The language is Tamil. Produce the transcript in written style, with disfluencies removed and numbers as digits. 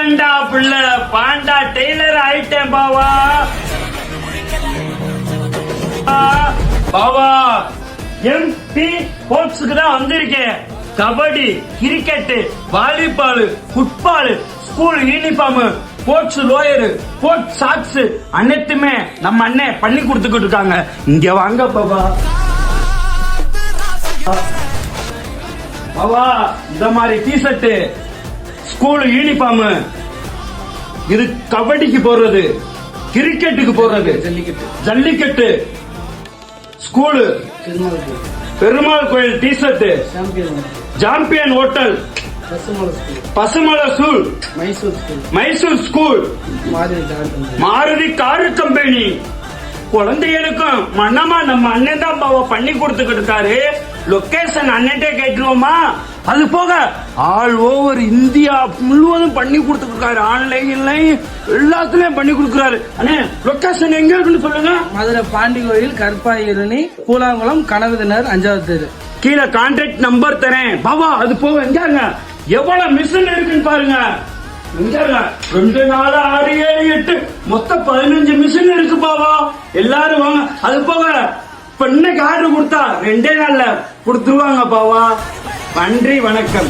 வந்துட்டா புள்ள பாண்டா டெய்லர் ஆயிட்டேன் பாவா. பாவா எம்பி ஸ்போர்ட்ஸுக்கு தான் வந்திருக்கேன். Kabaddi, cricket, volleyball, football, school uniform, sports lower, sports socks அனைத்துமே நம்ம அண்ணன் பண்ணி கொடுத்துக்கிட்டு இருக்காங்க. இங்க வாங்க பாபா. பாபா இந்த மாதிரி டிஷர்ட், ஸ்கூல் யூனிஃபார்ம், இது கபடிக்கு போடுறது, கிரிக்கெட்டுக்கு போடுறது, jallikattu, school, Perumal Koil t shirt, champion hotel, Pasumalai school, Mysore school, Maruti car company, குழந்தைகளுக்கும் மன்னமா நம்ம அண்ணன் தான் பாவா பண்ணி கொடுத்துக்கிட்டு இருக்காரு. லொகேஷன் அண்ணன்ட்டே கேட்டுருவோமா? அது போக ஆல் ஓவர் இந்தியா முழுவதும் பண்ணி கொடுத்துருக்காரு. ஆன்லைன்ல எல்லாத்துலயும் பண்ணி கொடுக்கறாரு. அண்ணே லொகேஷன் எங்க இருக்குன்னு சொல்லுங்க. மதுரை பாண்டி கோயில், கற்பாயிரணி, கூலாங்குளம், கனவுதினர், 5வது தெரு. கீழே கான்டாக்ட் நம்பர் தரேன் பாபா. அது போக எங்க எவ்வளவு மிஷின் இருக்குன்னு பாருங்க. 2 4 6 7 8 மொத்தம் 15 மிஷின் இருக்கு பாபா. எல்லாரும் வாங்க. அது போக இன்னைக்கு ஆர்டர் கொடுத்தா 2 நாள்ல கொடுத்துருவாங்க பாவா. நன்றி, வணக்கம்.